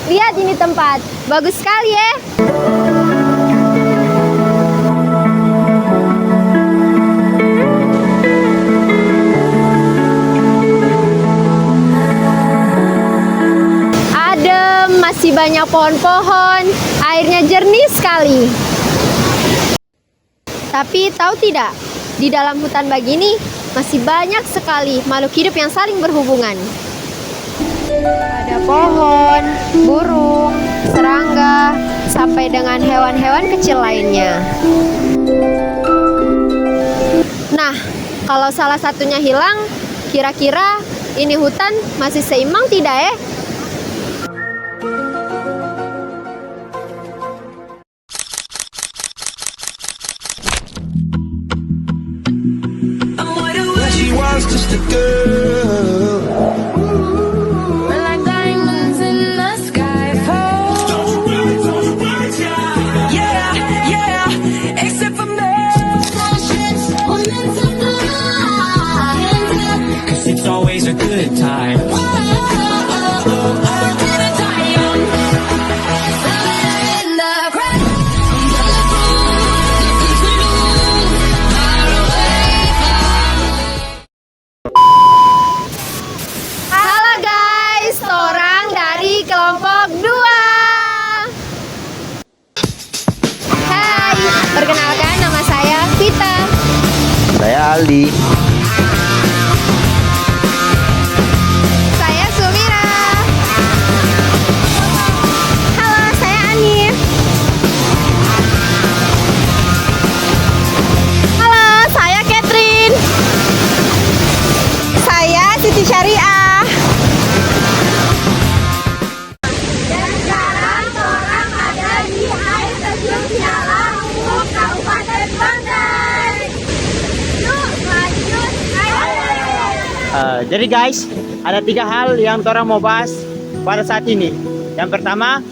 Lihat ini tempat, bagus sekali ya. Adem, masih banyak pohon-pohon, airnya jernih sekali. Tapi tahu tidak, di dalam hutan begini masih banyak sekali makhluk hidup yang saling berhubungan. Ada pohon, burung, serangga, sampai dengan hewan-hewan kecil lainnya. Nah, kalau salah satunya hilang, kira-kira ini hutan masih seimbang tidak ya? She wants just a girl. Like diamonds in the sky fall. Yeah, yeah, except for me. Cause it's always a good time. Halo guys, orang dari kelompok 2. Hai, perkenalkan nama saya Vita. Saya Aldi. Saya Sumira. Halo, saya Anif. Halo, saya Catherine. Saya Siti Syariah. Dan sekarang orang ada di air terjun Piala untuk Kabupaten Banten. Yuk, lanjut. Ayo. Jadi guys, ada 3 hal yang orang mau bahas pada saat ini. Yang pertama,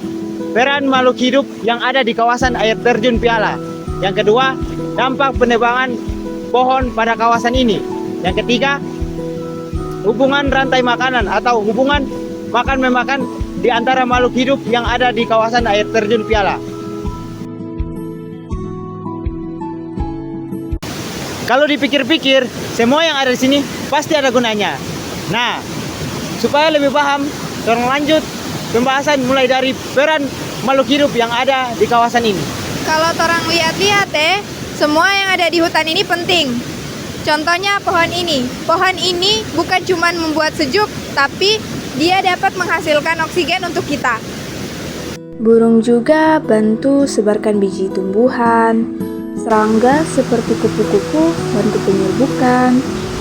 peran makhluk hidup yang ada di kawasan air terjun Piala. Yang kedua, dampak penebangan pohon pada kawasan ini. Yang ketiga, hubungan rantai makanan atau hubungan makan-memakan di antara makhluk hidup yang ada di kawasan air terjun Piala. Kalau dipikir-pikir, semua yang ada di sini pasti ada gunanya. Nah, supaya lebih paham, kita lanjut pembahasan mulai dari peran makhluk hidup yang ada di kawasan ini. Kalau orang lihat-lihat semua yang ada di hutan ini penting. Contohnya pohon ini. Pohon ini bukan cuma membuat sejuk, tapi dia dapat menghasilkan oksigen untuk kita. Burung juga bantu sebarkan biji tumbuhan. Serangga seperti kupu-kupu bantu penyerbukan.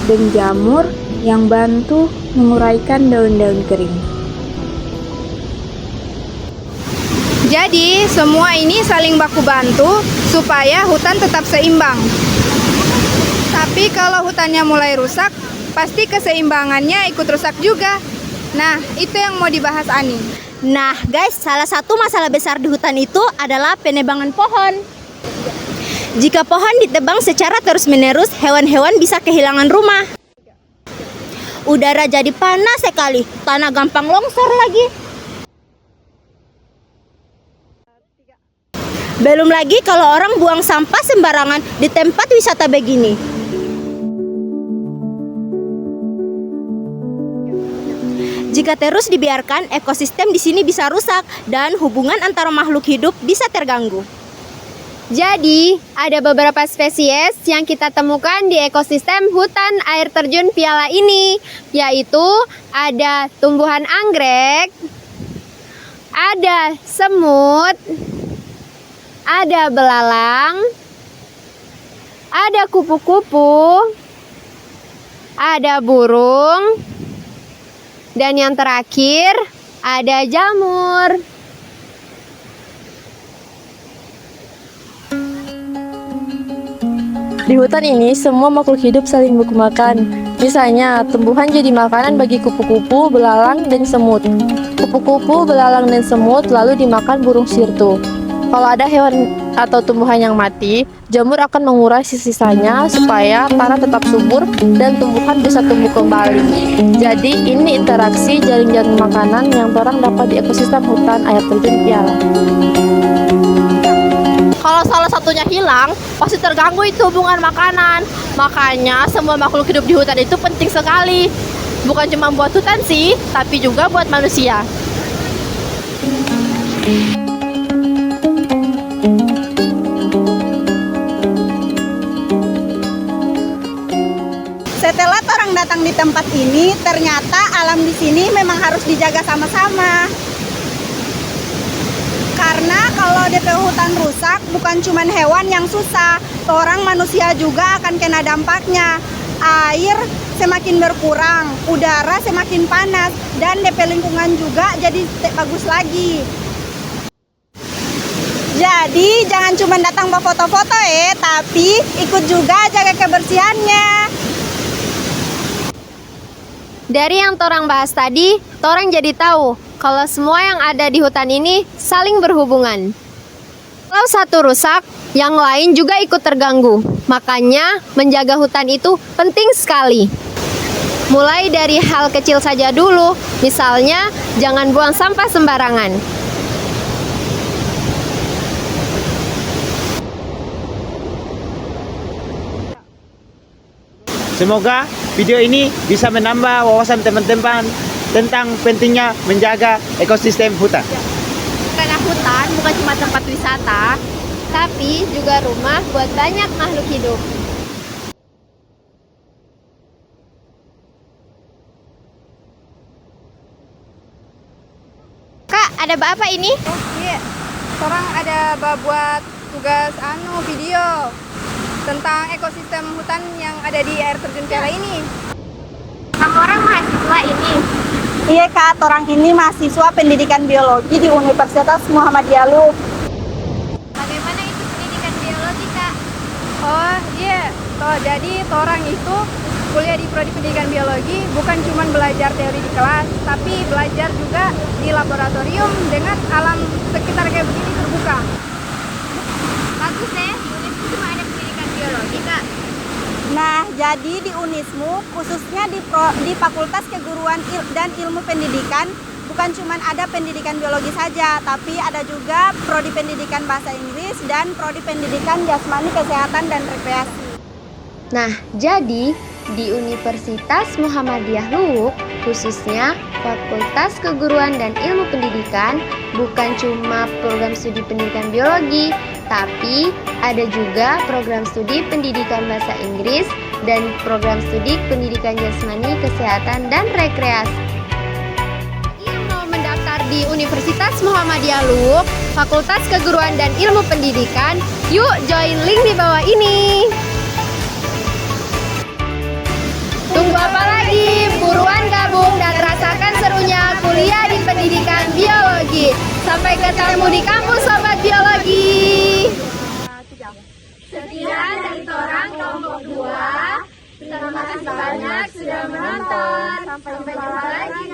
Dan jamur yang bantu menguraikan daun-daun kering. Jadi, semua ini saling baku bantu supaya hutan tetap seimbang. Tapi kalau hutannya mulai rusak, pasti keseimbangannya ikut rusak juga. Nah, itu yang mau dibahas Ani. Nah guys, salah satu masalah besar di hutan itu adalah penebangan pohon. Jika pohon ditebang secara terus-menerus, hewan-hewan bisa kehilangan rumah. Udara jadi panas sekali, tanah gampang longsor lagi. Belum lagi kalau orang buang sampah sembarangan di tempat wisata begini. Jika terus dibiarkan, ekosistem di sini bisa rusak dan hubungan antara makhluk hidup bisa terganggu. Jadi, ada beberapa spesies yang kita temukan di ekosistem hutan air terjun Piala ini, yaitu ada tumbuhan anggrek, ada semut, ada belalang, ada kupu-kupu, ada burung, dan yang terakhir ada jamur. Di hutan ini, semua makhluk hidup saling baku makan. Misalnya, tumbuhan jadi makanan bagi kupu-kupu, belalang, dan semut. Kupu-kupu, belalang, dan semut lalu dimakan burung sirtu. Kalau ada hewan atau tumbuhan yang mati, jamur akan mengurai sisa-sisanya supaya tanah tetap subur dan tumbuhan bisa tumbuh kembali. Jadi ini interaksi jaring-jaring makanan yang orang dapat di ekosistem hutan air terjun Piala. Kalau salah satunya hilang, pasti terganggu itu hubungan makanan. Makanya semua makhluk hidup di hutan itu penting sekali. Bukan cuma buat hutan sih, tapi juga buat manusia. Setelah orang datang di tempat ini, ternyata alam di sini memang harus dijaga sama-sama. Karena kalau DP hutan rusak, bukan cuma hewan yang susah, orang manusia juga akan kena dampaknya. Air semakin berkurang, udara semakin panas, dan DP lingkungan juga jadi bagus lagi. Jadi jangan cuma datang bawa foto-foto tapi ikut juga jaga kebersihannya. Dari yang torang bahas tadi, torang jadi tahu kalau semua yang ada di hutan ini saling berhubungan. Kalau satu rusak, yang lain juga ikut terganggu. Makanya menjaga hutan itu penting sekali. Mulai dari hal kecil saja dulu, misalnya jangan buang sampah sembarangan. Semoga video ini bisa menambah wawasan teman-teman tentang pentingnya menjaga ekosistem hutan. Karena hutan bukan cuma tempat wisata, tapi juga rumah buat banyak makhluk hidup. Kak, ada apa ini? Iya, orang ada buat tugas video tentang ekosistem hutan yang ada di air terjun Piala ini. Kamu orang mahasiswa ini. Iya Kak, orang ini mahasiswa pendidikan biologi di Universitas Muhammadiyah Luhuk. Bagaimana itu pendidikan biologi, Kak? Oh iya, jadi orang itu kuliah di prodi pendidikan biologi bukan cuma belajar teori di kelas, tapi belajar juga di laboratorium dengan alam sekitar kayak begini terbuka. Bagus ya, Unismu cuma ada pendidikan biologi, Kak. Nah, jadi di Unismu khususnya di Fakultas Keguruan dan Ilmu Pendidikan bukan cuma ada pendidikan biologi saja, tapi ada juga prodi pendidikan bahasa Inggris dan prodi pendidikan jasmani, kesehatan dan rekreasi. Nah, jadi di Universitas Muhammadiyah Luhuk, khususnya Fakultas Keguruan dan Ilmu Pendidikan, bukan cuma program studi pendidikan biologi, tapi ada juga program studi pendidikan bahasa Inggris dan program studi pendidikan jasmani, kesehatan, dan rekreasi. Yang mau mendaftar di Universitas Muhammadiyah Luhuk, Fakultas Keguruan dan Ilmu Pendidikan, yuk join link di bawah ini. Tunggu apa lagi? Buruan gabung dan rasakan serunya kuliah di pendidikan biologi. Sampai ketemu di kampus Sobat Biologi. Sekian dari Torang kelompok 2. Terima kasih banyak sudah menonton. Sampai jumpa lagi.